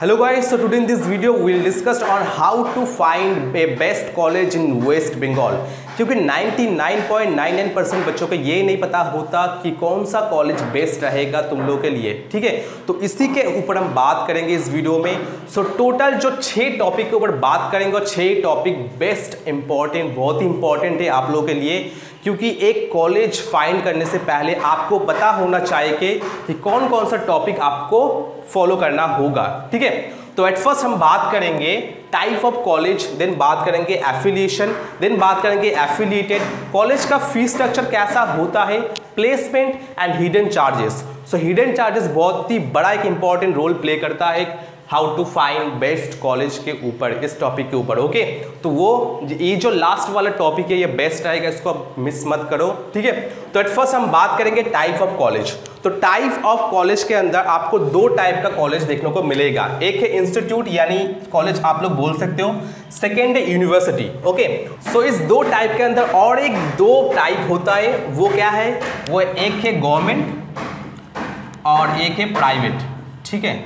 Hello guys, so today in this video we will discuss on how to find a best college in West Bengal। क्योंकि 99.99% बच्चों को ये नहीं पता होता कि कौन सा कॉलेज बेस्ट रहेगा तुम लोगों के लिए, ठीक है। तो इसी के ऊपर हम बात करेंगे इस वीडियो में। सो टोटल जो 6 टॉपिक के ऊपर बात करेंगे और 6 टॉपिक बेस्ट इंपॉर्टेंट, बहुत ही इंपॉर्टेंट है आप लोगों के लिए, क्योंकि एक कॉलेज फाइंड करने से पहले आपको पता होना चाहिए कि कौन कौन सा टॉपिक आपको फॉलो करना होगा, ठीक है। तो एट फर्स्ट हम बात करेंगे टाइप ऑफ कॉलेज, देन बात करेंगे एफिलिएशन, देन बात करेंगे एफिलिएटेड कॉलेज का फीस स्ट्रक्चर कैसा होता है, placement and hidden charges. So hidden charges बहुत ही बड़ा एक इंपॉर्टेंट रोल प्ले करता है how to find best college के ऊपर, इस टॉपिक के ऊपर, ओके। तो वो ये जो लास्ट वाला टॉपिक है ये बेस्ट रहेगा, इसको आप मिस मत करो, ठीक है। तो एट फर्स्ट हम बात करेंगे टाइप ऑफ कॉलेज। तो टाइप ऑफ कॉलेज के अंदर आपको 2 टाइप का कॉलेज देखने को मिलेगा। एक है इंस्टीट्यूट यानी कॉलेज आप लोग बोल सकते हो, सेकेंड है यूनिवर्सिटी, ओके। सो इस 2 टाइप के अंदर और एक 2 टाइप होता है, वो क्या है, वो एक है गवर्नमेंट और एक है प्राइवेट, ठीक है।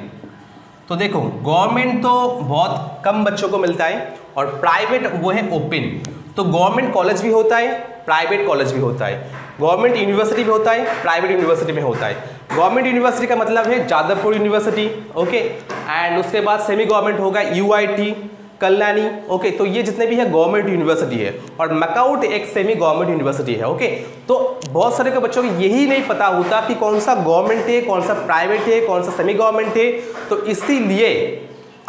तो देखो गवर्नमेंट तो बहुत कम बच्चों को मिलता है और प्राइवेट वो है ओपन। तो गवर्नमेंट कॉलेज भी होता है, प्राइवेट कॉलेज भी होता है, गवर्नमेंट यूनिवर्सिटी भी होता है, प्राइवेट यूनिवर्सिटी में होता है। गवर्नमेंट यूनिवर्सिटी का मतलब है जादवपुर यूनिवर्सिटी, ओके। एंड उसके बाद सेमी गवर्नमेंट होगा UIT, कल्याणी, ओके। तो ये जितने भी है गवर्नमेंट यूनिवर्सिटी है और मैकाउट एक सेमी गवर्नमेंट यूनिवर्सिटी है, ओके। तो बहुत सारे के बच्चों को यही नहीं पता होता कि कौन सा गवर्नमेंट है, कौन सा प्राइवेट है, कौन सा सेमी गवर्नमेंट है। तो इसीलिए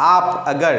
आप अगर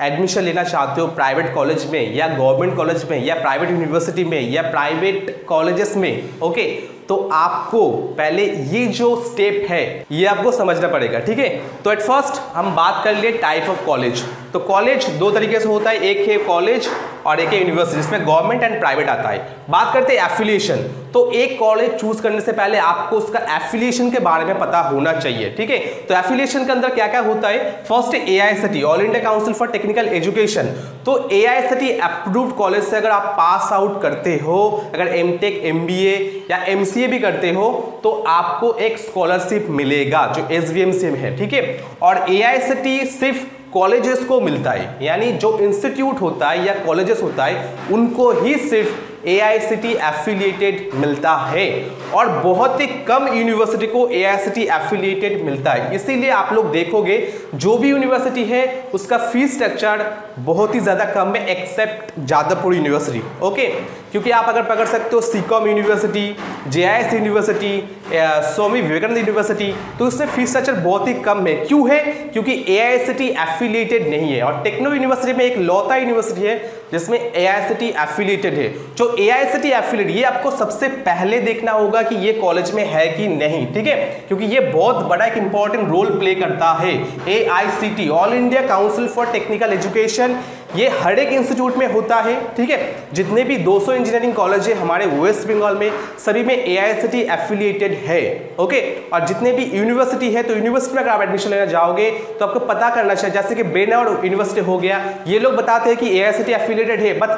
एडमिशन लेना चाहते हो प्राइवेट कॉलेज में या गवर्नमेंट कॉलेज में या प्राइवेट यूनिवर्सिटी में या प्राइवेट कॉलेजेस में, ओके, तो आपको पहले ये जो स्टेप है ये आपको समझना पड़ेगा, ठीक है। तो एट फर्स्ट हम बात कर लिए टाइप ऑफ कॉलेज। तो कॉलेज 2 तरीके से होता है, एक है कॉलेज और एक है यूनिवर्सिटी, जिसमें गवर्नमेंट एंड प्राइवेट आता है। बात करते हैं एफिलिएशन। तो एक कॉलेज चूज करने से पहले आपको उसका एफिलिएशन के बारे में पता होना चाहिए, ठीक है। तो एफिलिएशन के अंदर क्या क्या होता है, फर्स्ट है AICTE, all India council for technical education. तो AICTE अप्रूव्ड कॉलेज से अगर आप पास आउट करते हो, अगर MTech, MBA या MCA भी करते हो, तो आपको एक स्कॉलरशिप मिलेगा जो SVM से है, ठीक है। और AICTE सिर्फ कॉलेजेस को मिलता है, यानी जो इंस्टीट्यूट होता है या कॉलेजेस होता है उनको ही सिर्फ AICTE एफिलिएटेड मिलता है और बहुत ही कम यूनिवर्सिटी को AICTE एफिलिएटेड मिलता है। इसीलिए आप लोग देखोगे जो भी यूनिवर्सिटी है उसका फीस स्ट्रक्चर बहुत ही ज़्यादा कम है एक्सेप्ट जादवपुर यूनिवर्सिटी, ओके। क्योंकि आप अगर पकड़ सकते हो CCOM university, JIS university, Swami Vivekananda university, तो उसमें फीस स्ट्रक्चर बहुत ही कम है। क्यों है? क्योंकि AICTE एफिलिएटेड नहीं है। और टेक्नो यूनिवर्सिटी में एक लौता यूनिवर्सिटी है जिसमें AICTE एफिलिएटेड है। जो AICTE एफिलिएटेड, ये आपको सबसे पहले देखना होगा कि ये कॉलेज में है कि नहीं, ठीक है, क्योंकि ये बहुत बड़ा एक इंपॉर्टेंट रोल प्ले करता है। AICTE, all India council for technical education, ये हर एक इंस्टीट्यूट में होता है, ठीक है। जितने भी 200 इंजीनियरिंग कॉलेज है हमारे वेस्ट बंगाल में, सभी में AICTE एफिलिएटेड है, ओके। और जितने भी यूनिवर्सिटी है, तो यूनिवर्सिटी में अगर आप एडमिशन लेना जाओगे तो आपको पता करना चाहिए, जैसे कि ब्रेनवार्ड यूनिवर्सिटी हो गया, ये लोग बताते हैं कि AICTE एफिलिएटेड है, बट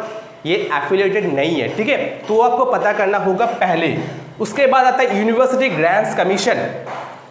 ये एफिलिएटेड नहीं है, ठीक है। तो आपको पता करना होगा पहले। उसके बाद आता है यूनिवर्सिटी ग्रांट्स कमीशन।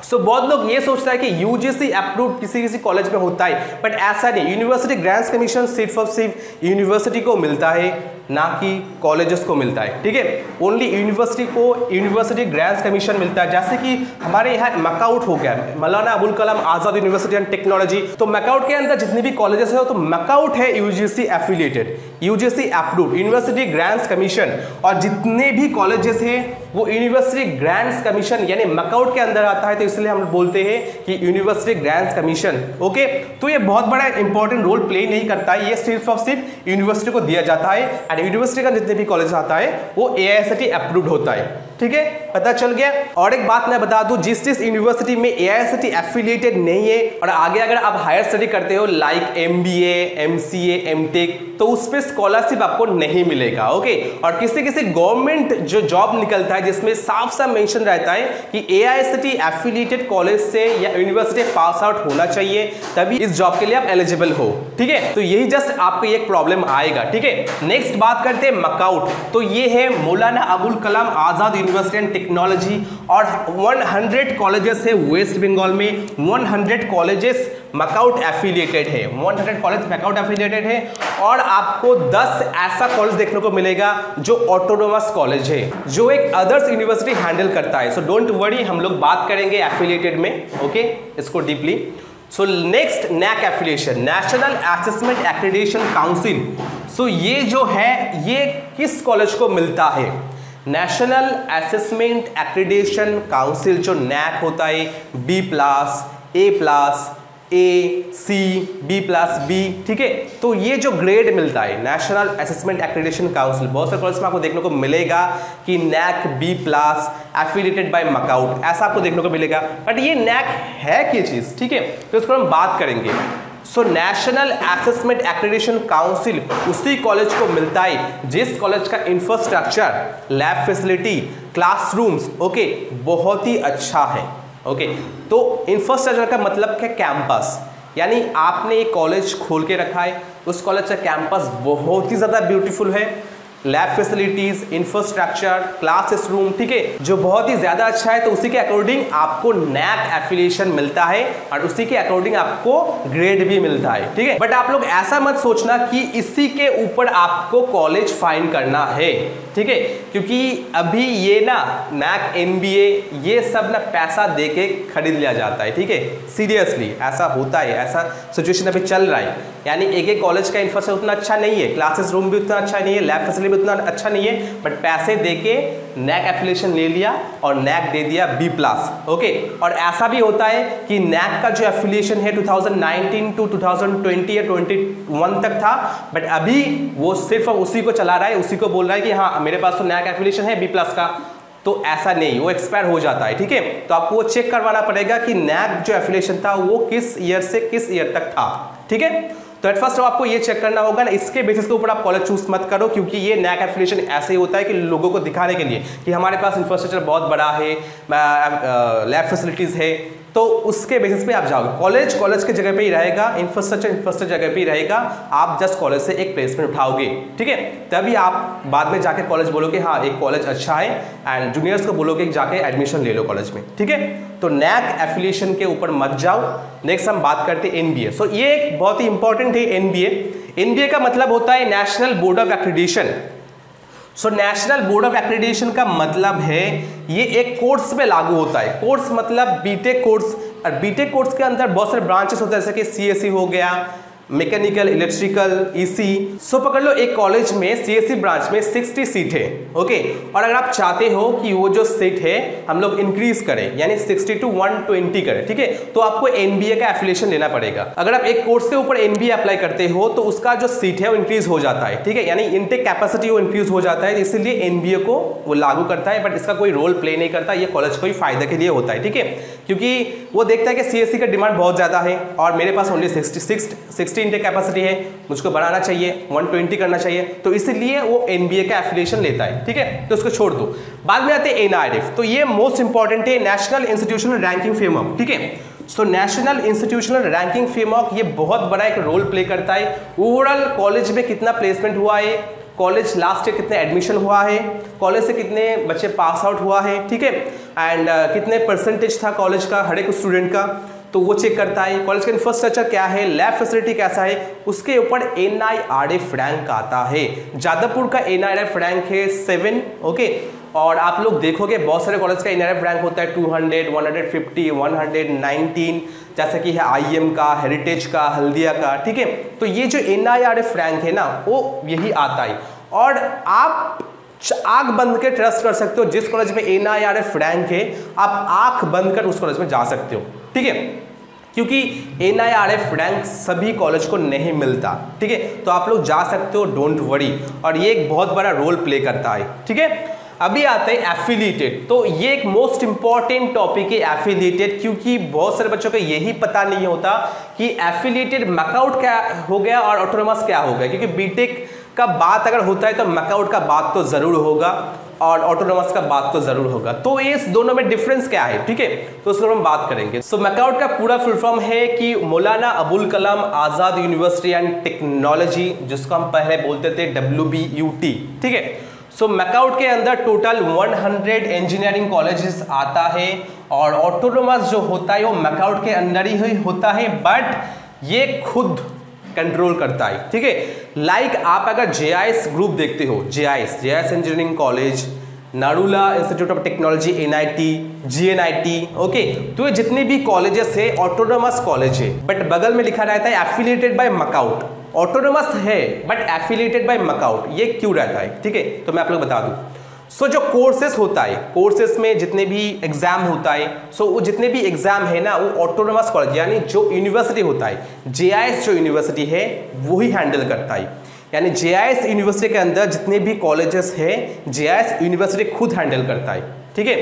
सो बहुत लोग ये सोचता है कि UGC अप्रूव्ड किसी कॉलेज में होता है, बट ऐसा नहीं। यूनिवर्सिटी ग्रांट्स कमीशन सिर्फ और सिर्फ यूनिवर्सिटी को मिलता है, ना कि कॉलेजेस को मिलता है, ठीक है। ओनली यूनिवर्सिटी को यूनिवर्सिटी ग्रांट्स कमीशन मिलता है। जैसे कि हमारे यहाँ मैकाउट हो गया, Maulana Abul Kalam Azad university and technology, तो मैकाउट के अंदर जितने भी कॉलेजेस है तो मैकाउट है UGC affiliated, UGC approved, university grants commission. और जितने भी कॉलेजेस हैं वो यूनिवर्सिटी ग्रांट्स कमीशन यानी मैकाउट के अंदर आता है, तो इसलिए हम बोलते हैं कि यूनिवर्सिटी ग्रांट्स कमीशन, ओके। तो ये बहुत बड़ा इंपॉर्टेंट रोल प्ले नहीं करता है, ये सिर्फ और सिर्फ यूनिवर्सिटी को दिया जाता है। यूनिवर्सिटी का जितने भी कॉलेज आता है वो AICTE अप्रूव्ड होता है, ठीक है, पता चल गया। और एक बात मैं बता दूं, जिस यूनिवर्सिटी में AICTE एफिलिएटेड नहीं है और आगे अगर आप हायर स्टडी करते हो लाइक MBA, MCA, MTech, तो उस पर स्कॉलरशिप आपको नहीं मिलेगा, ओके। और किसी गवर्नमेंट जो जॉब निकलता है जिसमें साफ साफ मेंशन रहता है कि AICTE एफिलिएटेड कॉलेज से या यूनिवर्सिटी पास आउट होना चाहिए, तभी इस जॉब के लिए आप एलिजिबल हो, ठीक है। तो यही जस्ट आपको एक प्रॉब्लम आएगा, ठीक है। नेक्स्ट बात करते हैं मैकाउट। तो ये है Maulana Abul Kalam Azad university and technology, और 100 कॉलेजेस है वेस्ट बंगाल में, 100 कॉलेजेस मैकआउट एफिलिएटेड है, 100 कॉलेज मैकआउट एफिलिएटेड है, और आपको 10 ऐसा कॉलेज देखने को मिलेगा जो ऑटोनोमस कॉलेज है, जो एक अदर्स यूनिवर्सिटी हैंडल करता है। सो डोंट वरी, हम लोग बात करेंगे एफिलिएटेड में, ओके, इसको deeply. So next, NAAC affiliation, national assessment accreditation council. So ये जो है ये किस कॉलेज को मिलता है? नेशनल असेसमेंट एक्रेडिटेशन काउंसिल जो नैक होता है, B+, A+, A, C, B+B, ठीक है। तो ये जो ग्रेड मिलता है नेशनल असेसमेंट एक्रेडिटेशन काउंसिल, बहुत सारे कॉलेज में आपको देखने को मिलेगा कि NAAC B+ affiliated bye MAKAUT, ऐसा आपको देखने को मिलेगा। बट ये नैक है क्या चीज, ठीक है, तो इस पर हम बात करेंगे। So national assessment accreditation council उसी कॉलेज को मिलता है जिस कॉलेज का infrastructure, lab facility, classrooms, okay, बहुत ही अच्छा है। ओके, तो इंफ्रास्ट्रक्चर का मतलब क्या? कैंपस, यानी आपने एक कॉलेज खोल के रखा है, उस कॉलेज का कैंपस बहुत ही ज़्यादा ब्यूटीफुल है, lab facilities, infrastructure, classes room, ठीक है, जो बहुत ही ज़्यादा अच्छा है, तो उसी के अकॉर्डिंग आपको नैक एफिलिएशन मिलता है और उसी के अकॉर्डिंग आपको ग्रेड भी मिलता है, ठीक है। बट आप लोग ऐसा मत सोचना कि इसी के ऊपर आपको कॉलेज फाइंड करना है, ठीक है, क्योंकि अभी ये ना नैक, NBA, ये सब ना पैसा दे के खरीद लिया जाता है, ठीक है, सीरियसली ऐसा होता है, ऐसा सिचुएशन अभी चल रहा है। यानी एक कॉलेज का इंफ्रास्ट्रक्चर उतना अच्छा नहीं है, क्लासेस रूम भी उतना अच्छा नहीं है, लैब फैसिलिटी भी उतना अच्छा नहीं है, बट पैसे दे के नैक एफिलिएशन ले लिया और नैक दे दिया B+, ओके। और ऐसा भी होता है कि नैक का जो एफिलिएशन है 2019 to 2020 या 21 तक था, बट अभी वो सिर्फ उसी को चला रहा है, उसी को बोल रहा है कि हाँ मेरे पास तो नैक एफिलिएशन है B+ का, तो ऐसा नहीं, वो एक्सपायर हो जाता है, ठीक है। तो आपको वो चेक करवाना पड़ेगा कि नैक जो एफिलिएशन था वो किस ईयर से किस ईयर तक था, ठीक है। तो एट फर्स्ट आपको ये चेक करना होगा ना, इसके बेसिस के ऊपर आप कॉलेज चूज मत करो, क्योंकि ये नैक एफिलिएशन ऐसे ही होता है कि लोगों को दिखाने के लिए कि हमारे पास इंफ्रास्ट्रक्चर बहुत बड़ा है, लैब फैसिलिटीज है, तो उसके बेसिस पे आप जाओगे। कॉलेज के जगह पे ही रहेगा, इंफ्रास्ट्रक्चर जगह पे ही रहेगा, आप जस्ट कॉलेज से एक प्लेसमेंट उठाओगे, ठीक है, तभी आप बाद में जाके कॉलेज बोलोगे हाँ एक कॉलेज अच्छा है, एंड जूनियर्स को बोलोगे जाके एडमिशन ले लो कॉलेज में, ठीक है। तो नैक एफिलिएशन के ऊपर मत जाओ। नेक्स्ट हम बात करते हैं NBA। सो ये एक बहुत ही इंपॉर्टेंट है NBA का मतलब होता है national board of accreditation. So national board of accreditation का मतलब है ये एक कोर्स में लागू होता है। कोर्स मतलब बीटेक कोर्स, और बीटेक कोर्स के अंदर बहुत सारे ब्रांचेस होते हैं, जैसे कि CSE हो गया, मैकेनिकल, इलेक्ट्रिकल, EC। सो पकड़ लो एक कॉलेज में CSE ब्रांच में 60 सीट है, ओके, और अगर आप चाहते हो कि वो जो सीट है हम लोग इंक्रीज करें, यानी 60 to 120 करें, ठीक है, तो आपको NBA का एफिलिएशन लेना पड़ेगा। अगर आप एक कोर्स के ऊपर NBA अप्लाई करते हो तो उसका जो सीट है वो इंक्रीज हो जाता है, ठीक है, यानी इनटेक कैपेसिटी वो इंक्रीज हो जाता है, इसीलिए NBA को वो लागू करता है, बट इसका कोई रोल प्ले नहीं करता, ये कॉलेज को ही फायदा के लिए होता है, ठीक है, क्योंकि वो देखता है कि CSE का डिमांड बहुत ज्यादा है और मेरे पास ओनली 60 इनटेक कैपेसिटी है, मुझको बढ़ाना चाहिए, 120 करना चाहिए, तो इसीलिए वो NBA का एफिलिएशन लेता है, ठीक है, तो उसको छोड़ दो। बाद में आते हैं NIRF। तो ये मोस्ट इंपॉर्टेंट है, नेशनल इंस्टीट्यूशनल रैंकिंग फ्रेमवर्क, ठीक है। So national institutional ranking framework ये बहुत बड़ा एक रोल प्ले करता है। ओवरऑल कॉलेज में कितना प्लेसमेंट हुआ है, कॉलेज लास्ट ईयर कितने एडमिशन हुआ है, कॉलेज से कितने बच्चे पास आउट हुआ है, ठीक है, एंड कितने परसेंटेज था कॉलेज का हर एक स्टूडेंट का, तो वो चेक करता है। कॉलेज का इंफ्रास्ट्रक्चर क्या है, लैब फैसिलिटी कैसा है, उसके ऊपर NIRF रैंक आता है। जादवपुर का NIRF रैंक है 7, ओके, और आप लोग देखोगे बहुत सारे कॉलेज का NIRF रैंक होता है 200, 150, 119, जैसे कि है IM का, हेरिटेज का, हल्दिया का, ठीक है। तो ये जो NIRF रैंक है ना वो यही आता है, और आप आंख बंद के ट्रस्ट कर सकते हो, जिस कॉलेज में NIRF रैंक है आप आंख बंद कर उस कॉलेज में जा सकते हो, ठीक है, क्योंकि NIRF रैंक सभी कॉलेज को नहीं मिलता, ठीक है, तो आप लोग जा सकते हो, डोंट वरी, और ये एक बहुत बड़ा रोल प्ले करता है, ठीक है। अभी आते हैं एफिलिएटेड। तो ये एक मोस्ट इंपॉर्टेंट टॉपिक है एफिलिएटेड, क्योंकि बहुत सारे बच्चों को यही पता नहीं होता कि एफिलिएटेड मैकआउट क्या हो गया और ऑटोनोमस क्या हो गया, क्योंकि बीटेक का बात अगर होता है तो मैकआउट का बात तो जरूर होगा और ऑटोनोमस का बात तो जरूर होगा। तो इस दोनों में डिफरेंस क्या है, ठीक है, तो उसको हम बात करेंगे। सो मैकआउट का पूरा फुल फॉर्म है कि Maulana Abul Kalam Azad university and technology, जिसको हम पहले बोलते थे WBUT, ठीक है। सो मैकआउट के अंदर टोटल 100 इंजीनियरिंग कॉलेजेस आता है और ऑटोनोमस जो होता है वो मैकआउट के अंदर ही होता है, बट ये खुद कंट्रोल करता है। ठीक है, लाइक आप अगर JIS ग्रुप देखते हो, JIS engineering college, Narula institute of technology, NIT, GNIT, okay, तो ये जितने भी कॉलेजेस है ऑटोनोमस कॉलेज है, बट बगल में लिखा रहता है एफिलिएटेड बाय मैकआउट। ऑटोनोमस है बट एफिलिएटेड बाय मैकआउट, ये क्यों रहता है? ठीक है, तो मैं आप लोग बता दूं। सो जो कोर्सेस होता है, कोर्सेस में जितने भी एग्जाम होता है, सो वो जितने भी एग्जाम है ना, वो ऑटोनोमस कॉलेज यानी जो यूनिवर्सिटी होता है, JIS जो यूनिवर्सिटी है वही हैंडल करता है। यानी JIS यूनिवर्सिटी के अंदर जितने भी कॉलेजेस है, JIS यूनिवर्सिटी खुद हैंडल करता है। ठीक है,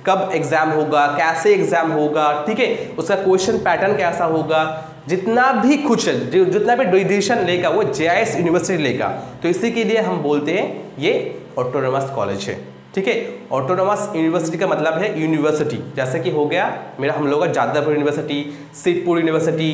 कब एग्जाम होगा, कैसे एग्जाम होगा, ठीक है, उसका क्वेश्चन पैटर्न कैसा होगा, जितना भी कुछ जितना भी डिसीजन लेगा वो JIS यूनिवर्सिटी लेगा। तो इसी के लिए हम बोलते हैं ये ऑटोनोमस कॉलेज है। ठीक है, ऑटोनोमस यूनिवर्सिटी का मतलब है यूनिवर्सिटी, जैसे कि हो गया मेरा हम लोग का जादवपुर यूनिवर्सिटी, सिद्धपुर यूनिवर्सिटी,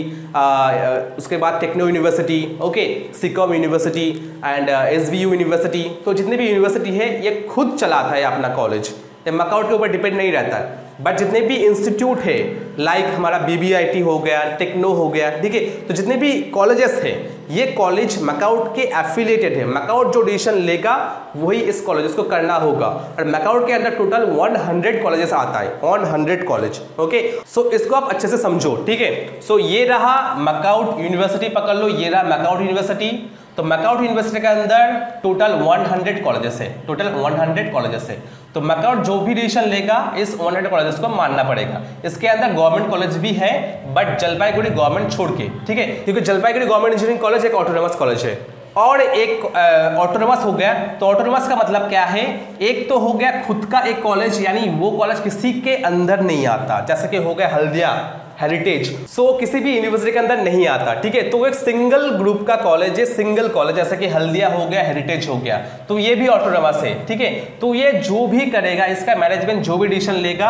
उसके बाद techno university, okay, Seacom university and SBU university. तो जितने भी यूनिवर्सिटी है ये खुद चलाता है अपना कॉलेज, ये मैकआउट के ऊपर डिपेंड नहीं रहता है। बट जितने भी इंस्टीट्यूट है लाइक हमारा BBIT हो गया, टेक्नो हो गया, ठीक है, तो जितने भी कॉलेजेस हैं ये कॉलेज मैकआउट के एफिलिएटेड है। मैकआउट जो डिसीजन लेगा वही इस कॉलेजेस को करना होगा। और मैकआउट के अंदर टोटल 100 कॉलेजेस आता है, 100 कॉलेज, ओके। सो इसको आप अच्छे से समझो, ठीक है। सो ये रहा मैकआउट यूनिवर्सिटी, पकड़ लो, ये रहा मैकआउट यूनिवर्सिटी। तो मैकआउट यूनिवर्सिटी के अंदर टोटल 100 कॉलेजेस है, टोटल 100 कॉलेजेस है। तो मैकआउट जो भी डिसीजन लेगा इस 100 कॉलेजेस को मानना पड़ेगा। इसके अंदर गवर्नमेंट कॉलेज भी है बट जलपाईगुड़ी गवर्नमेंट छोड़ के, ठीक है, क्योंकि जलपाईगुड़ी गवर्नमेंट इंजीनियरिंग कॉलेज एक ऑटोनोमस कॉलेज है और एक ऑटोनोमस हो गया। तो ऑटोनोमस का मतलब क्या है? एक तो हो गया खुद का एक कॉलेज, यानी वो कॉलेज किसी के अंदर नहीं आता, जैसे कि हो गया हल्दिया हेरिटेज, सो किसी भी यूनिवर्सिटी के अंदर नहीं आता, ठीक है। तो एक सिंगल ग्रुप का कॉलेज है, सिंगल कॉलेज, जैसे कि हल्दिया हो गया, हेरिटेज हो गया, तो ये भी ऑटोनोमस है, ठीक है। तो ये जो भी करेगा इसका मैनेजमेंट जो भी डिसीजन लेगा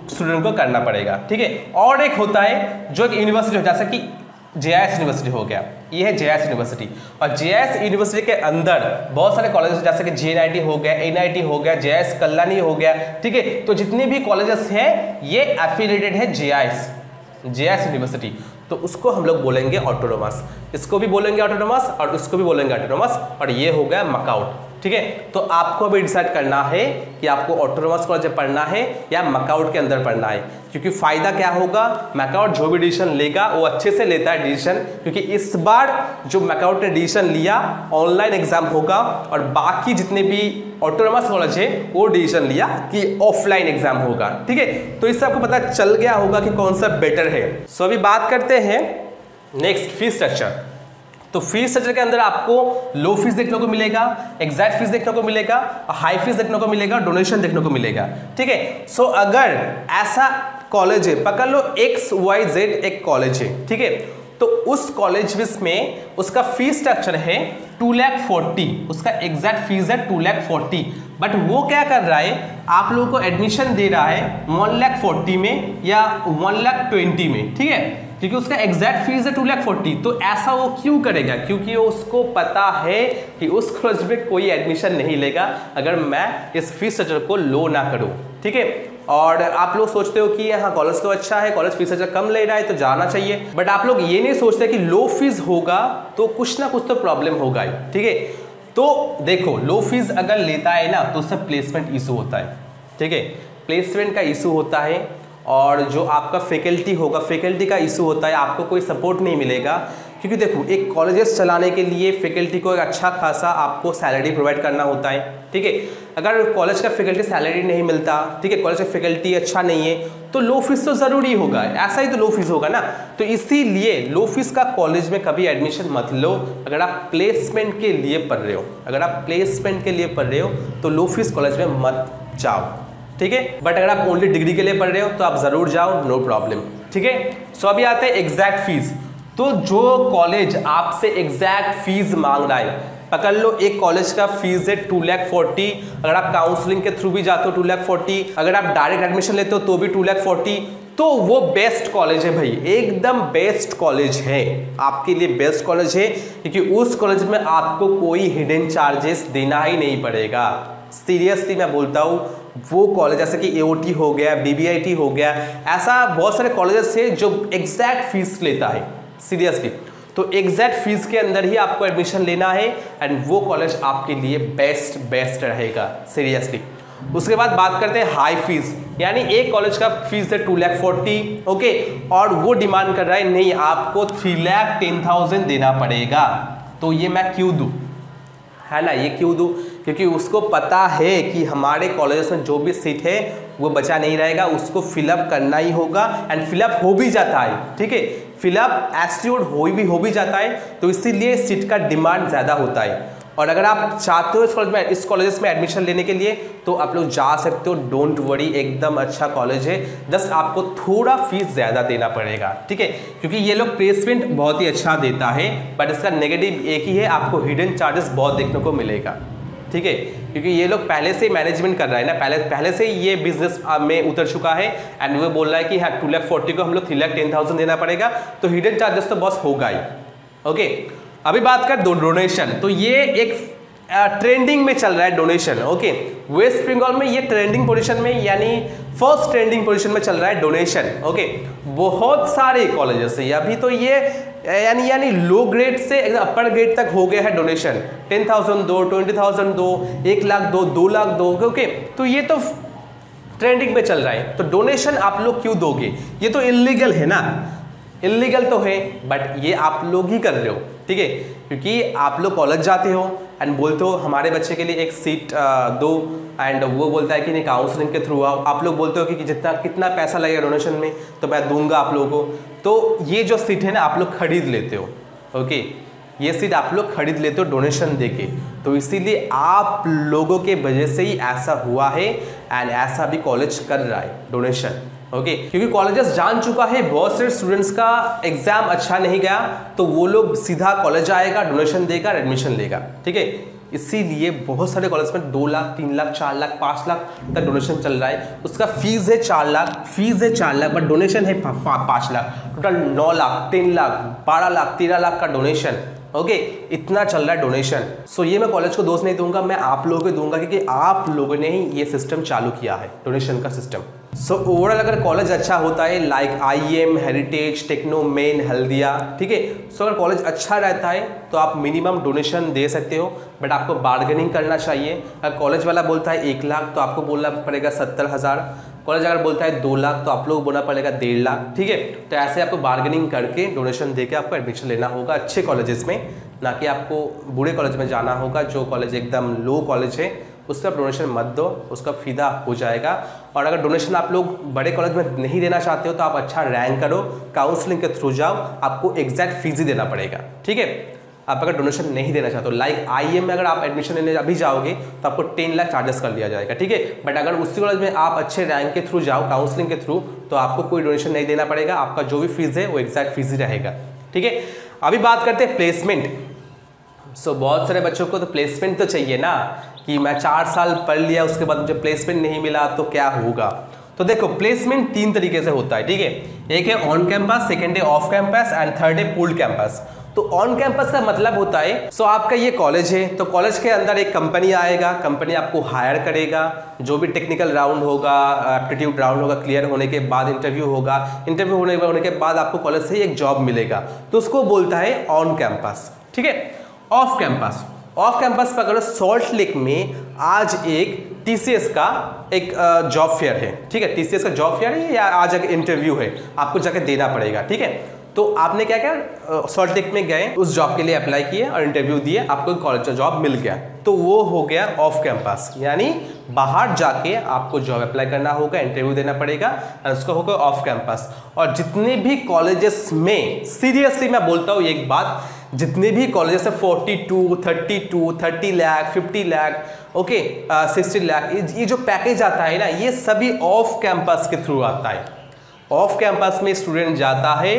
स्टूडेंट को करना पड़ेगा, ठीक है। और एक होता है जो एक यूनिवर्सिटी हो, जैसे कि JIS यूनिवर्सिटी हो गया, ये है JIS यूनिवर्सिटी। और JIS यूनिवर्सिटी के अंदर बहुत सारे कॉलेजेस जैसे कि GNIT हो गया, NIT हो गया, JIS कल्याणी हो गया, ठीक है। तो जितने भी कॉलेजेस हैं ये एफिलिएटेड है JIS यूनिवर्सिटी, तो उसको हम लोग बोलेंगे ऑटोनोमस। इसको भी बोलेंगे ऑटोनोमस और उसको भी बोलेंगे ऑटोनोमस। और ये हो गया मैकआउट, ठीक है। तो आपको अभी डिसाइड करना है कि आपको ऑटोनोमस कॉलेज पढ़ना है या मैकआउट के अंदर पढ़ना है, क्योंकि फायदा क्या होगा, मैकआउट जो भी डिसीजन लेगा वो अच्छे से लेता है डिसीजन, क्योंकि इस बार जो मैकआउट ने डिसीजन लिया ऑनलाइन एग्जाम होगा और बाकी जितने भी ऑटोनोमस कॉलेज है वो डिसीजन लिया कि ऑफलाइन एग्जाम होगा, ठीक है। तो इससे आपको पता चल गया होगा कि कौन सा बेटर है। सो अभी बात करते हैं नेक्स्ट फीस स्ट्रक्चर। तो फीस स्ट्रक्चर के अंदर आपको लो फीस देखने को मिलेगा, एग्जैक्ट फीस देखने को मिलेगा, हाई फीस देखने को मिलेगा, डोनेशन देखने को मिलेगा, ठीक है। सो अगर ऐसा कॉलेज है, पकड़ लो XYZ एक कॉलेज है, ठीक है, तो उस कॉलेज में उसका फीस स्ट्रक्चर है 2,40,000, उसका एग्जैक्ट फीस है 2,40,000, बट वो क्या कर रहा है, आप लोगों को एडमिशन दे रहा है 1,40,000 में या 1,20,000 में, ठीक है, क्योंकि उसका एग्जैक्ट फीस है 2,40,000। तो ऐसा वो क्यों करेगा? क्योंकि उसको पता है कि उस कॉलेज में कोई एडमिशन नहीं लेगा अगर मैं इस फीस स्ट्रक्चर को लो ना करूं, ठीक है। और आप लोग सोचते हो कि हाँ कॉलेज तो अच्छा है, कॉलेज फीस स्ट्रक्चर कम ले रहा है तो जाना चाहिए, बट आप लोग ये नहीं सोचते कि लो फीस होगा तो कुछ ना कुछ तो प्रॉब्लम होगा ही, ठीक है। तो देखो लो फीस अगर लेता है ना तो उससे प्लेसमेंट इशू होता है, ठीक है, प्लेसमेंट का इशू होता है। और जो आपका फैकल्टी होगा, फैकल्टी का इशू होता है, आपको कोई सपोर्ट नहीं मिलेगा, क्योंकि देखो एक कॉलेजेस चलाने के लिए फैकल्टी को एक अच्छा खासा आपको सैलरी प्रोवाइड करना होता है, ठीक है। अगर कॉलेज का फैकल्टी सैलरी नहीं मिलता, ठीक है, कॉलेज का फैकल्टी अच्छा नहीं है, तो लो फीस तो ज़रूरी होगा, ऐसा ही तो लो फीस होगा ना। तो इसीलिए लो फीस का कॉलेज में कभी एडमिशन मत लो अगर आप प्लेसमेंट के लिए पढ़ रहे हो। अगर आप प्लेसमेंट के लिए पढ़ रहे हो तो लो फीस कॉलेज में मत जाओ, ठीक है। बट अगर आप ओनली डिग्री के लिए पढ़ रहे हो तो आप जरूर जाओ, नो प्रॉब्लम, ठीक है। सो अभी आते हैं एग्जैक्ट फीस। तो जो कॉलेज आपसे एग्जैक्ट फीस मांग रहा है, पकड़ लो एक कॉलेज का फीस है 2,40,000, अगर आप काउंसलिंग के थ्रू भी जाते हो 2,40,000, अगर आप डायरेक्ट एडमिशन लेते हो तो भी 2,40,000, तो वो बेस्ट कॉलेज है भाई, एकदम बेस्ट कॉलेज है, आपके लिए बेस्ट कॉलेज है, क्योंकि उस कॉलेज में आपको कोई हिडन चार्जेस देना ही नहीं पड़ेगा। सीरियसली मैं बोलता हूँ, वो कॉलेज जैसे कि एओटी हो गया, बीबीआईटी हो गया, ऐसा बहुत सारे कॉलेजेस है जो एग्जैक्ट फीस लेता है सीरियसली। तो एग्जैक्ट फीस के अंदर ही आपको एडमिशन लेना है एंड वो कॉलेज आपके लिए बेस्ट रहेगा सीरियसली। उसके बाद बात करते हैं हाई फीस, यानी एक कॉलेज का फीस है 2,40,000 ओके, और वो डिमांड कर रहा है नहीं आपको 3,10,000 देना पड़ेगा। तो ये मैं क्यों दूँ, है ना, ये क्यों दूँ, क्योंकि उसको पता है कि हमारे कॉलेज में जो भी सीट है वो बचा नहीं रहेगा, उसको फिलअप करना ही होगा एंड फिलअप हो भी जाता है, ठीक है, फिलअप एश्योर्ड हो भी जाता है। तो इसीलिए सीट का डिमांड ज़्यादा होता है। और अगर आप चाहते हो इस कॉलेज में एडमिशन लेने के लिए तो आप लोग जा सकते हो, डोंट वरी, एकदम अच्छा कॉलेज है, जस्ट आपको थोड़ा फीस ज़्यादा देना पड़ेगा, ठीक है, क्योंकि ये लोग प्लेसमेंट बहुत ही अच्छा देता है, बट इसका नेगेटिव एक ही है, आपको हिडन चार्जेस बहुत देखने को मिलेगा, ठीक है, क्योंकि ये लोग पहले से मैनेजमेंट कर रहा है ना, पहले से ये बिजनेस में उतर चुका है एंड वो बोल रहा है कि हाँ 2,40,000 को हम लोग 3,10,000 देना पड़ेगा, तो हिडन चार्जेस तो बस होगा ही, ओके। अभी बात कर डोनेशन, तो ये एक ट्रेंडिंग में चल रहा है डोनेशन, ओके। वेस्ट बंगाल में ये ट्रेंडिंग पोजीशन में, यानी फर्स्ट ट्रेंडिंग पोजीशन में चल रहा है डोनेशन, ओके। बहुत सारे कॉलेजेस है अभी तो ये यानी लो ग्रेड से अपर ग्रेड तक हो गया है डोनेशन, 10,000 दो, 20,000 दो, 1 लाख दो, 2 लाख दो, ओके। तो ये तो ट्रेंडिंग में चल रहा है, तो डोनेशन आप लोग क्यों दोगे, ये तो इलीगल है ना, इलीगल तो है, बट ये आप लोग ही कर रहे हो, ठीक है, क्योंकि आप लोग कॉलेज जाते हो एंड बोलते हो हमारे बच्चे के लिए एक सीट दो, एंड वो बोलता है कि नहीं काउंसलिंग के थ्रू आओ, आप लोग बोलते हो कि कितना पैसा लगेगा डोनेशन में, तो मैं दूंगा आप लोगों को, तो ये जो सीट है ना आप लोग खरीद लेते हो, ओके, ये सीट आप लोग खरीद लेते हो डोनेशन देके, तो इसीलिए आप लोगों के वजह से ही ऐसा हुआ है एंड ऐसा भी कॉलेज कर रहा है डोनेशन, ओके, क्योंकि कॉलेजेस जान चुका है बहुत से स्टूडेंट्स का एग्जाम अच्छा नहीं गया, तो वो लोग सीधा कॉलेज आएगा, डोनेशन देगा, एडमिशन लेगा, ठीक है, इसीलिए बहुत सारे कॉलेज में 2 लाख 3 लाख 4 लाख 5 लाख तक डोनेशन चल रहा है, उसका फीस है 4 लाख, बट डोनेशन है 5 लाख, टोटल 9 लाख 3 लाख 12 लाख 13 लाख का डोनेशन, ओके, इतना चल रहा है डोनेशन। सो ये मैं कॉलेज को दोष नहीं दूंगा, मैं आप लोगों को दूंगा, क्योंकि आप लोगों ने ही ये सिस्टम चालू किया है, डोनेशन का सिस्टम। सो ओवरऑल अगर कॉलेज अच्छा होता है like IIM, Heritage, Techno, Main, Haldia, ठीक है, सो अगर कॉलेज अच्छा रहता है तो आप मिनिमम डोनेशन दे सकते हो, बट आपको बार्गेनिंग करना चाहिए। अगर कॉलेज वाला बोलता है 1 लाख तो आपको बोलना पड़ेगा 70,000, कॉलेज अगर बोलता है 2 लाख तो आप लोग बोलना पड़ेगा 1.5 लाख, ठीक है, तो ऐसे आपको बार्गेनिंग करके डोनेशन देके आपको एडमिशन लेना होगा अच्छे कॉलेजेस में, ना कि आपको बुरे कॉलेज में जाना होगा, जो कॉलेज एकदम लो कॉलेज है उसका डोनेशन मत दो, उसका फ़ायदा हो जाएगा। और अगर डोनेशन आप लोग बड़े कॉलेज में नहीं देना चाहते हो तो आप अच्छा रैंक करो, काउंसलिंग के थ्रू जाओ, आपको एग्जैक्ट फीस ही देना पड़ेगा, ठीक है। आप अगर डोनेशन नहीं देना चाहते हो लाइक IIM में अगर आप एडमिशन लेने अभी जाओगे तो आपको 10 लाख चार्जेस कर दिया जाएगा, ठीक है, बट अगर उसी कॉलेज में आप अच्छे रैंक के थ्रू जाओ, काउंसलिंग के थ्रू, तो आपको कोई डोनेशन नहीं देना पड़ेगा, आपका जो भी फीस है वो एग्जैक्ट फीस ही रहेगा, ठीक है। अभी बात करते हैं प्लेसमेंट। सो बहुत सारे बच्चों को तो प्लेसमेंट तो चाहिए ना, कि मैं 4 साल पढ़ लिया उसके बाद मुझे प्लेसमेंट नहीं मिला तो क्या होगा। तो देखो प्लेसमेंट 3 तरीके से होता है, ठीक है, एक है ऑन कैंपस, सेकेंड है ऑफ कैंपस एंड थर्ड है पूल्ड कैंपस। तो ऑन कैंपस का मतलब होता है सो आपका ये कॉलेज है तो कॉलेज के अंदर एक कंपनी आएगा, कंपनी आपको हायर करेगा, जो भी टेक्निकल राउंड होगा, एप्टीट्यूड राउंड होगा, क्लियर होने के बाद इंटरव्यू होगा, इंटरव्यू होने के बाद आपको कॉलेज से एक जॉब मिलेगा, तो उसको बोलता है ऑन कैंपस, ठीक है। ऑफ कैंपस पर अगर सॉल्ट लेक में आज एक TCS का एक जॉब फेयर है, ठीक है, TCS का जॉब फेयर है या आज एक इंटरव्यू है, आपको जाके देना पड़ेगा, ठीक है। तो आपने क्या किया, सॉल्ट लेक में गए, उस जॉब के लिए अप्लाई किए और इंटरव्यू दिए, आपको कॉलेज का जॉब मिल गया, तो वो हो गया ऑफ कैंपस, यानी बाहर जाके आपको जॉब अप्लाई करना होगा, इंटरव्यू देना पड़ेगा और उसका होगा ऑफ कैंपस। और जितने भी कॉलेजेस में, सीरियसली मैं बोलता हूँ एक बात, जितने भी कॉलेजेस है 42, 32, 30 लाख, 50 लाख, ओके, 60 लाख, ये जो पैकेज आता है ना, ये सभी ऑफ कैंपस के थ्रू आता है। ऑफ कैंपस में स्टूडेंट जाता है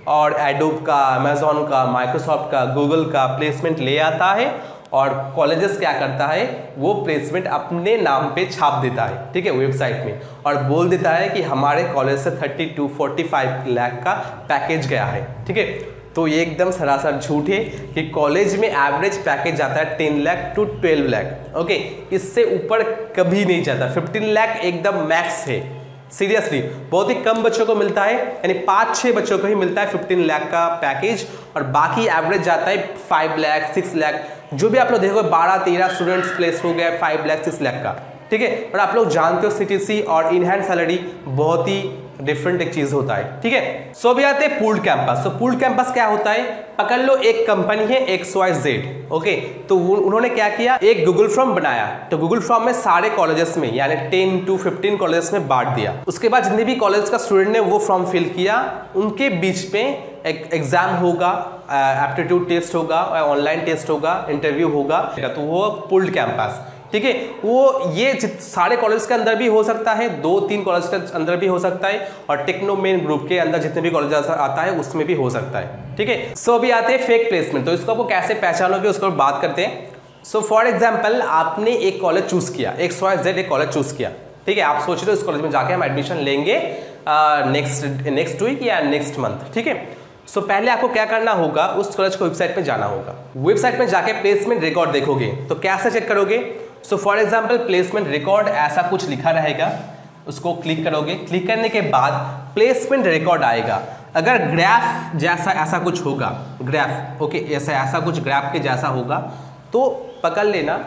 और एडोब का, अमेजोन का, माइक्रोसॉफ्ट का, गूगल का प्लेसमेंट ले आता है और कॉलेजेस क्या करता है, वो प्लेसमेंट अपने नाम पे छाप देता है, ठीक है, वेबसाइट में, और बोल देता है कि हमारे कॉलेज से 30 to 45 लाख का पैकेज गया है, ठीक है। तो ये एकदम सरासर झूठ है कि कॉलेज में एवरेज पैकेज जाता है 10 लाख to 12 लाख, ओके, इससे ऊपर कभी नहीं जाता। 15 लाख एकदम मैक्स है, सीरियसली बहुत ही कम बच्चों को मिलता है, यानी 5-6 बच्चों को ही मिलता है 15 लाख का पैकेज, और बाकी एवरेज जाता है 5 लाख 6 लाख, जो भी आप लोग देखोगे 12-13 स्टूडेंट्स प्लेस हो गए 5 लाख 6 लाख का, ठीक है। और आप लोग जानते हो सीटीसी और इन हैंड सैलरी बहुत ही डिफरेंट एक चीज होता है, ठीक है। सो अभी आते हैं पूल्ड कैंपस। तो पूल्ड कैंपस क्या होता है, पकड़ लो एक कंपनी है XYZ, ओके, तो उन्होंने क्या किया, एक गूगल फॉर्म बनाया, तो गूगल फॉर्म में सारे कॉलेजेस में यानी 10 to 15 कॉलेजेस में बांट दिया। उसके बाद जितने भी कॉलेज का स्टूडेंट ने वो फॉर्म फिल किया, उनके बीच में एक एग्जाम होगा, एप्टीट्यूड टेस्ट होगा, ऑनलाइन टेस्ट होगा, इंटरव्यू होगा, तो वो पूल्ड कैंपस, ठीक है। वो ये सारे कॉलेज के अंदर भी हो सकता है, 2-3 कॉलेज के अंदर भी हो सकता है, और टेक्नो मेन ग्रुप के अंदर जितने भी कॉलेज आता है उसमें भी हो सकता है, ठीक है। सो अभी आते हैं फेक प्लेसमेंट। तो इसको आपको कैसे पहचानोगे उसको बात करते हैं। सो फॉर एग्जाम्पल आपने एक कॉलेज चूज किया, XYZ एक कॉलेज चूज किया, ठीक है। आप सोच रहे हो इस कॉलेज में जाके हम एडमिशन लेंगे नेक्स्ट वीक या नेक्स्ट मंथ, ठीक है। सो पहले आपको क्या करना होगा, उस कॉलेज को वेबसाइट पे जाना होगा। वेबसाइट में जाके प्लेसमेंट रिकॉर्ड देखोगे, तो कैसे चेक करोगे। So for example placement record ऐसा कुछ लिखा रहेगा, उसको क्लिक करोगे। क्लिक करने के बाद प्लेसमेंट रिकॉर्ड आएगा। अगर ग्राफ जैसा ऐसा कुछ होगा, ग्राफ, ओके, ऐसा कुछ ग्राफ के जैसा होगा, तो पकड़ लेना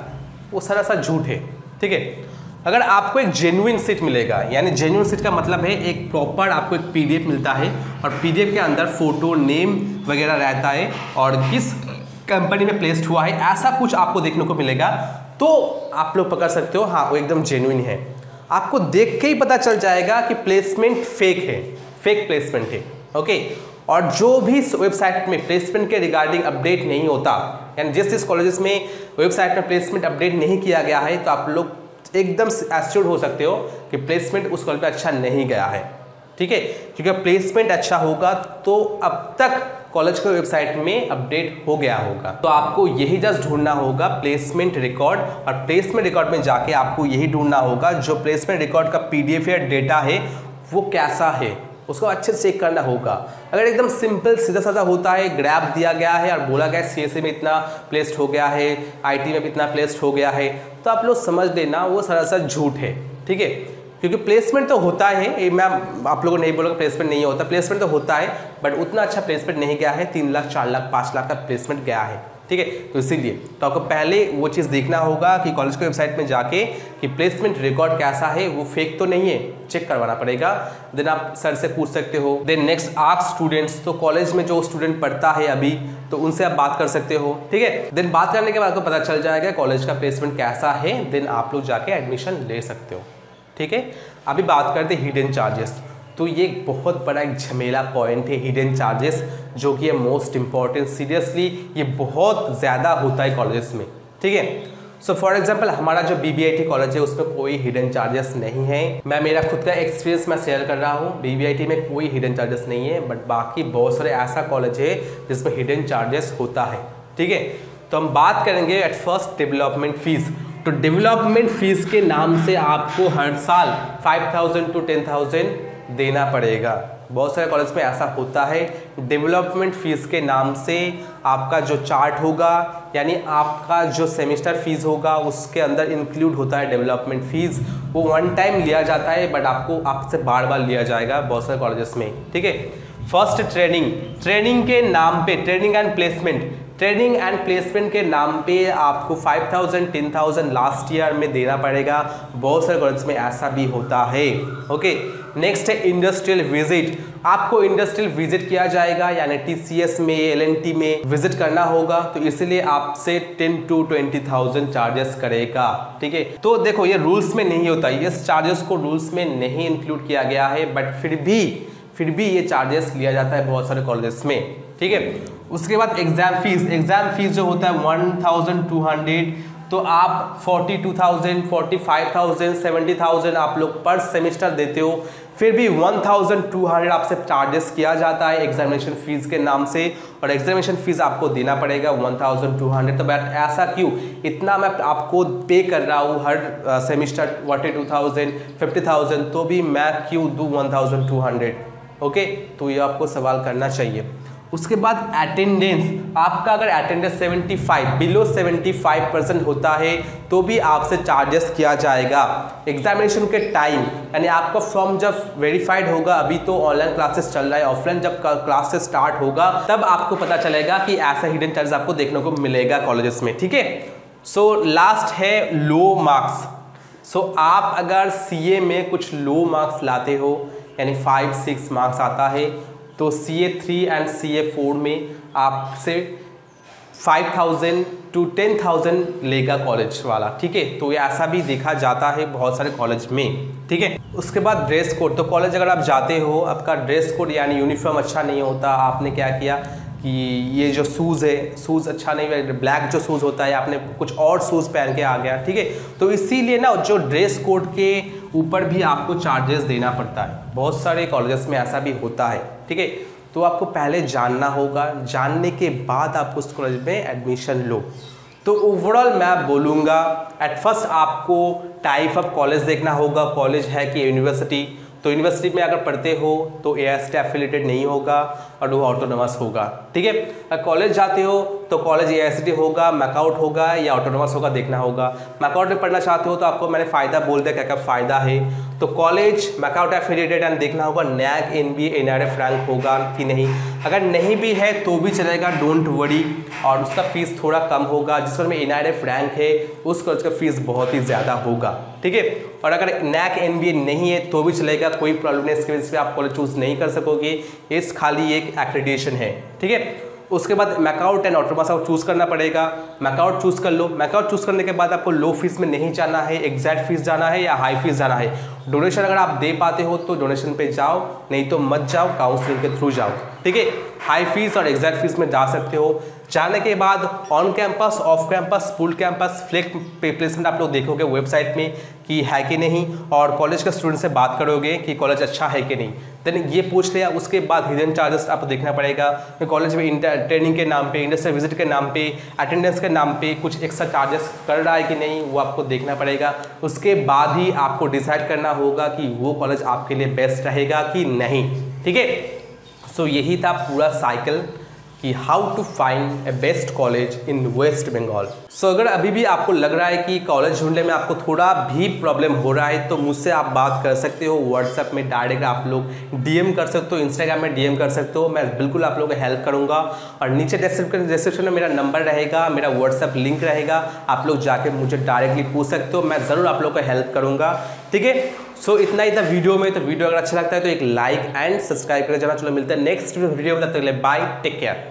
वो सरासर झूठ है, ठीक है। अगर आपको एक जेन्युइन सीट मिलेगा, यानी जेन्युइन सीट का मतलब है एक प्रॉपर आपको एक PDF मिलता है, और PDF के अंदर फोटो, नेम वगैरह रहता है, और किस कंपनी में प्लेस्ड हुआ है, ऐसा कुछ आपको देखने को मिलेगा, तो आप लोग पकड़ सकते हो हाँ वो एकदम जेन्युइन है। आपको देख के ही पता चल जाएगा कि प्लेसमेंट फेक है, फेक प्लेसमेंट है, ओके। और जो भी वेबसाइट में प्लेसमेंट के रिगार्डिंग अपडेट नहीं होता, यानी जिस कॉलेजेस में वेबसाइट में प्लेसमेंट अपडेट नहीं किया गया है, तो आप लोग एकदम एश्योर्ड हो सकते हो कि प्लेसमेंट उस कॉलेज पे अच्छा नहीं गया है, ठीक है। क्योंकि प्लेसमेंट अच्छा होगा तो अब तक कॉलेज के वेबसाइट में अपडेट हो गया होगा। तो आपको यही जस्ट ढूंढना होगा प्लेसमेंट रिकॉर्ड, और प्लेसमेंट रिकॉर्ड में जाके आपको यही ढूंढना होगा जो प्लेसमेंट रिकॉर्ड का PDF या डेटा है वो कैसा है, उसको अच्छे से चेक करना होगा। अगर एकदम सिंपल सीधा साधा होता है, ग्राफ दिया गया है और बोला गया CSE में इतना प्लेस्ड हो गया है, IT में भी इतना प्लेस्ड हो गया है, तो आप लोग समझ लेना वो सरासर झूठ है, ठीक है। क्योंकि प्लेसमेंट तो होता है, मैं आप लोगों को नहीं बोलूँगा प्लेसमेंट नहीं होता, प्लेसमेंट तो होता है, बट उतना अच्छा प्लेसमेंट नहीं गया है। 3 लाख 4 लाख 5 लाख का प्लेसमेंट गया है, ठीक है। तो इसीलिए तो आपको पहले वो चीज़ देखना होगा कि कॉलेज की वेबसाइट में जाके कि प्लेसमेंट रिकॉर्ड कैसा है, वो फेक तो नहीं है, चेक करवाना पड़ेगा। देन आप सर से पूछ सकते हो। देन नेक्स्ट आस्क स्टूडेंट्स, तो कॉलेज में जो स्टूडेंट पढ़ता है अभी, तो उनसे आप बात कर सकते हो, ठीक है। देन बात करने के बाद आपको पता चल जाएगा कॉलेज का प्लेसमेंट कैसा है, देन आप लोग जाके एडमिशन ले सकते हो, ठीक है। अभी बात करते हैं हिडन चार्जेस। तो ये एक बहुत बड़ा एक झमेला पॉइंट है हिडन चार्जेस, जो कि है मोस्ट इंपॉर्टेंट। सीरियसली ये बहुत ज़्यादा होता है कॉलेजेस में, ठीक है। सो फॉर एग्जांपल हमारा जो BBIT कॉलेज है उसमें कोई हिडन चार्जेस नहीं है। मैं मेरा खुद का एक्सपीरियंस मैं शेयर कर रहा हूँ, BBIT में कोई हिडन चार्जेस नहीं है, बट बाकी बहुत सारे ऐसा कॉलेज है जिसमें हिडन चार्जेस होता है, ठीक है। तो हम बात करेंगे एट फर्स्ट डेवलपमेंट फीस। तो डेवलपमेंट फीस के नाम से आपको हर साल 5,000 to 10,000 देना पड़ेगा। बहुत सारे कॉलेज में ऐसा होता है, डेवलपमेंट फीस के नाम से आपका जो चार्ट होगा, यानी आपका जो सेमेस्टर फीस होगा उसके अंदर इंक्लूड होता है डेवलपमेंट फीस। वो वन टाइम लिया जाता है, बट आपको आपसे बार बार लिया जाएगा बहुत सारे कॉलेजेस में, ठीक है। फर्स्ट ट्रेनिंग के नाम पे, ट्रेनिंग एंड प्लेसमेंट के नाम पे आपको 5,000 10,000 लास्ट ईयर में देना पड़ेगा। बहुत सारे कॉलेज में ऐसा भी होता है, ओके। नेक्स्ट है इंडस्ट्रियल विजिट। आपको इंडस्ट्रियल विजिट किया जाएगा, यानी TCS में, LNT में विजिट करना होगा, तो इसलिए आपसे 10 to 20,000 चार्जेस करेगा, ठीक है। तो देखो ये रूल्स में नहीं होता, इस चार्जेस को रूल्स में नहीं इंक्लूड किया गया है, बट फिर भी ये चार्जेस लिया जाता है बहुत सारे कॉलेजेस में, ठीक है। उसके बाद एग्जाम फीस जो होता है 1,200, तो आप 42,000 45,000 70,000 आप लोग पर सेमेस्टर देते हो। फिर भी 1200 आपसे चार्जेस किया जाता है एग्जामिनेशन फीस के नाम से, और एग्जामिनेशन फीस आपको देना पड़ेगा 1200। तो बैट ऐसा क्यों, इतना मैं आपको पे कर रहा हूँ हर सेमिस्टर 42,000 50,000, तो भी मैं क्यों दूँ 1200? ओके, तो ये आपको सवाल करना चाहिए। उसके बाद अटेंडेंस, आपका अगर अटेंडेंस 75 बिलो 75% होता है तो भी आपसे चार्जेस किया जाएगा एग्जामिनेशन के टाइम। यानी आपका फॉर्म जब वेरीफाइड होगा, अभी तो ऑनलाइन क्लासेस चल रहा है, ऑफलाइन जब क्लासेस स्टार्ट होगा तब आपको पता चलेगा कि ऐसा हिडन चार्ज आपको देखने को मिलेगा कॉलेजेस में, ठीक है। सो लास्ट है लो मार्क्स। सो आप अगर CA में कुछ लो मार्क्स लाते हो, यानी 5-6 मार्क्स आता है, तो CA3 एंड CA4 में आपसे 5,000 to 10,000 लेगा कॉलेज वाला, ठीक है। तो ये ऐसा भी देखा जाता है बहुत सारे कॉलेज में, ठीक है। उसके बाद ड्रेस कोड, तो कॉलेज अगर आप जाते हो, आपका ड्रेस कोड यानी यूनिफॉर्म अच्छा नहीं होता, आपने क्या किया कि ये जो शूज़ है, शूज़ अच्छा नहीं है, ब्लैक जो शूज़ होता है आपने कुछ और शूज़ पहन के आ गया, ठीक है। तो इसीलिए ना जो ड्रेस कोड के ऊपर भी आपको चार्जेस देना पड़ता है, बहुत सारे कॉलेजेस में ऐसा भी होता है, ठीक है। तो आपको पहले जानना होगा, जानने के बाद आप उस कॉलेज में एडमिशन लो। तो ओवरऑल मैं बोलूँगा एट फर्स्ट आपको टाइप ऑफ कॉलेज देखना होगा, कॉलेज है कि यूनिवर्सिटी। तो यूनिवर्सिटी में अगर पढ़ते हो तो AICTE एफिलेटेड नहीं होगा और वो ऑटोनोमस होगा, ठीक है। अगर कॉलेज जाते हो तो कॉलेज AICTE होगा, मैकआउट होगा या ऑटोनोमस होगा, देखना होगा। मैकआउट में पढ़ना चाहते हो तो आपको मैंने फ़ायदा बोल दिया क्या क्या फ़ायदा है। तो कॉलेज मैकआउट एफिलेटेड एंड देखना होगा NAC NBA NRF रैंक होगा कि नहीं। अगर नहीं भी है तो भी चलेगा, डोंट वरी, और उसका फीस थोड़ा कम होगा। जिस कॉलेज में NRF रैंक है उस कॉलेज का फीस बहुत ही ज़्यादा होगा, ठीक है। और अगर NAC NBA नहीं है तो भी चलेगा, कोई प्रॉब्लम नहीं, इसके वजह से आप कॉलेज चूज़ नहीं कर सकोगे, इस खाली एक एक्रेडिटेशन है, ठीक है। उसके बाद मैकआउट एंड ऑटोनोमस आपको चूज़ करना पड़ेगा। मैकआउट चूज़ कर लो। मैकआउट चूज़ करने के बाद आपको लो फीस में नहीं जाना है, एग्जैक्ट फीस जाना है या हाई फीस जाना है। डोनेशन अगर आप दे पाते हो तो डोनेशन पे जाओ, नहीं तो मत जाओ, काउंसलिंग के थ्रू जाओ, ठीक है। हाई फीस और एग्जैक्ट फीस में जा सकते हो। जाने के बाद on campus, off campus, full campus, flex placement आप लोग देखोगे वेबसाइट में कि है कि नहीं, और कॉलेज के स्टूडेंट से बात करोगे कि कॉलेज अच्छा है कि नहीं। देन ये पूछ लिया, उसके बाद हिडन चार्जेस आपको देखना पड़ेगा कि कॉलेज में ट्रेनिंग के नाम पे, इंडस्ट्रियल विजिट के नाम पे, अटेंडेंस के नाम पे कुछ एक्स्ट्रा चार्जेस कर रहा है कि नहीं, वो आपको देखना पड़ेगा। उसके बाद ही आपको डिसाइड करना होगा कि वो कॉलेज आपके लिए बेस्ट रहेगा कि नहीं, ठीक है। सो यही था पूरा साइकिल कि how to find a best college in West Bengal. So अगर अभी भी आपको लग रहा है कि कॉलेज ढूंढने में आपको थोड़ा भी प्रॉब्लम हो रहा है तो मुझसे आप बात कर सकते हो। व्हाट्सएप में डायरेक्ट आप लोग DM कर सकते हो, इंस्टाग्राम में DM कर सकते हो, मैं बिल्कुल आप लोगों को हेल्प करूंगा। और नीचे डिस्क्रिप्शन में मेरा नंबर रहेगा, मेरा व्हाट्सएप लिंक रहेगा, आप लोग जाके मुझे डायरेक्टली पूछ सकते हो, मैं ज़रूर आप लोग को हेल्प करूँगा, ठीक है। सो इतना ही था वीडियो में। तो वीडियो अगर अच्छा लगता है तो एक लाइक एंड सब्सक्राइब कर जाना। चलो मिलते हैं नेक्स्ट वीडियो में, तब तक के लिए बाय, टेक केयर।